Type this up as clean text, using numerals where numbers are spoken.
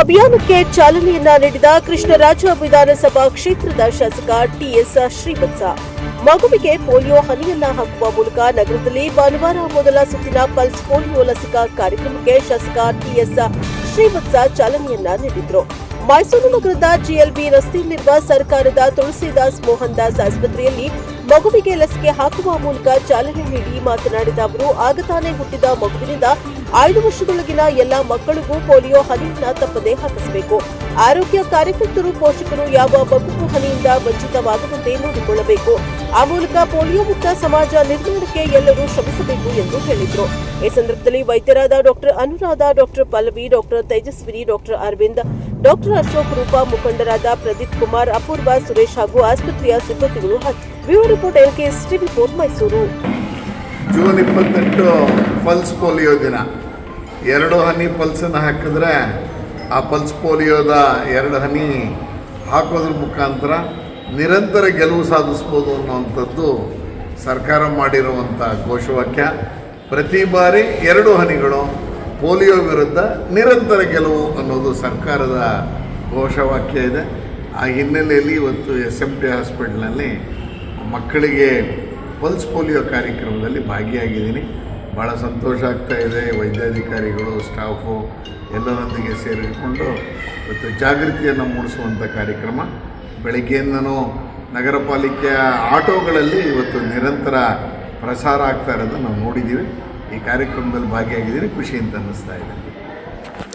ಅಭಿಯಾನಕ್ಕೆ ಚಾಲನೆಯನ್ನ ನೀಡಿದ ಕೃಷ್ಣರಾಜ ವಿಧಾನಸಭಾ ಕ್ಷೇತ್ರದ ಶಾಸಕ ಟಿಎಸ್ ಶ್ರೀವತ್ಸ ಮಗುವಿಗೆ ಪೋಲಿಯೋ ಹನಿಯನ್ನ ಹಾಕುವ ಮೂಲಕ ನಗರದಲ್ಲಿ ಭಾನುವಾರ ಮೊದಲ ಸುತ್ತಿನ ಪಲ್ಸ್ ಪೋಲಿಯೋ ಲಸಿಕಾ ಕಾರ್ಯಕ್ರಮಕ್ಕೆ ಶಾಸಕ ಟಿಎಸ್ ಶ್ರೀವತ್ಸ ಚಾಲನೆಯನ್ನ ನೀಡಿದರು. ಮೈಸೂರು ನಗರದ ಜಿಎಲ್ಬಿ ರಸ್ತೆಯಲ್ಲಿರುವ ಸರ್ಕಾರದ ತುಳಸಿದಾಸ್ ಮೋಹನ್ ದಾಸ್ ಆಸ್ಪತ್ರೆಯಲ್ಲಿ ಮಗುವಿಗೆ ಲಸಿಕೆ ಹಾಕುವ ಮೂಲಕ ಚಾಲನೆ ನೀಡಿ ಮಾತನಾಡಿದ ಅವರು, ಆಗ ತಾನೇ ಹುಟ್ಟಿದ ಮಗುವಿನಿಂದ 5 ವರ್ಷದೊಳಗಿನ ಎಲ್ಲಾ ಮಕ್ಕಳಿಗೂ ಪೋಲಿಯೋ ಹನಿಯನ್ನ ತಪ್ಪದೇ ಹಾಕಿಸಬೇಕು. ಆರೋಗ್ಯ ಕಾರ್ಯಕರ್ತರು, ಪೋಷಕರು ಯಾವ ಮಗುವು ಹನಿಯಿಂದ ವಂಚಿತವಾಗದಂತೆ ನೋಡಿಕೊಳ್ಳಬೇಕು. ಆ ಮೂಲಕ ಪೋಲಿಯೋ ಮುಕ್ತ ಸಮಾಜ ನಿರ್ಮಾಣಕ್ಕೆ ಎಲ್ಲರೂ ಶ್ರಮಿಸಬೇಕು ಎಂದು ಹೇಳಿದರು. ಈ ಸಂದರ್ಭದಲ್ಲಿ ವೈದ್ಯರಾದ doctor Anuradha, doctor Pallavi, doctor Tejaswini, doctor Arvind, doctor Ashok, Roopa, ಮುಖಂಡರಾದ ಪ್ರದೀಪ್ ಕುಮಾರ್, ಅಪೂರ್ವ, ಸುರೇಶ್ ಹಾಗೂ ಆಸ್ಪತ್ರೆಯ ಸಿಬ್ಬಂದಿಗಳು bureau report LKS TV 4 Mysuru. June 28 pulse polio ದಿನ. 2 ಹನಿ ಪಲ್ಸನ್ನು ಹಾಕಿದ್ರೆ ಆ ಪಲ್ಸ್ ಪೋಲಿಯೋದ 2 ಹನಿ ಹಾಕೋದ್ರ ಮುಖಾಂತರ ನಿರಂತರ ಗೆಲುವು ಸಾಧಿಸ್ಬೋದು ಅನ್ನುವಂಥದ್ದು ಸರ್ಕಾರ ಮಾಡಿರುವಂಥ ಘೋಷವಾಕ್ಯ. ಪ್ರತಿ ಬಾರಿ 2 ಹನಿಗಳು ಪೋಲಿಯೋ ವಿರುದ್ಧ ನಿರಂತರ ಗೆಲುವು ಅನ್ನೋದು ಸರ್ಕಾರದ ಘೋಷವಾಕ್ಯ ಇದೆ. ಆ ಹಿನ್ನೆಲೆಯಲ್ಲಿ ಇವತ್ತು SMT ಹಾಸ್ಪಿಟಲ್ನಲ್ಲಿ ಮಕ್ಕಳಿಗೆ ಪಲ್ಸ್ ಪೋಲಿಯೋ ಕಾರ್ಯಕ್ರಮದಲ್ಲಿ ಭಾಗಿಯಾಗಿದ್ದೀನಿ. ಭಾಳ ಸಂತೋಷ ಆಗ್ತಾ ಇದೆ. ವೈದ್ಯಾಧಿಕಾರಿಗಳು, ಸ್ಟಾಫು ಎಲ್ಲರೊಂದಿಗೆ ಸೇರಿಕೊಂಡು ಇವತ್ತು ಜಾಗೃತಿಯನ್ನು ಮೂಡಿಸುವಂಥ ಕಾರ್ಯಕ್ರಮ. ಬೆಳಗ್ಗೆಯಿಂದನೂ ನಗರ ಪಾಲಿಕೆಯ ಆಟೋಗಳಲ್ಲಿ ಇವತ್ತು ನಿರಂತರ ಪ್ರಸಾರ ಆಗ್ತಾ ಇರೋದನ್ನು ನಾವು ನೋಡಿದ್ದೀವಿ. ಈ ಕಾರ್ಯಕ್ರಮದಲ್ಲಿ ಭಾಗಿಯಾಗಿದ್ದೀನಿ, ಖುಷಿ ಅಂತ ಅನ್ನಿಸ್ತಾ ಇದೆ.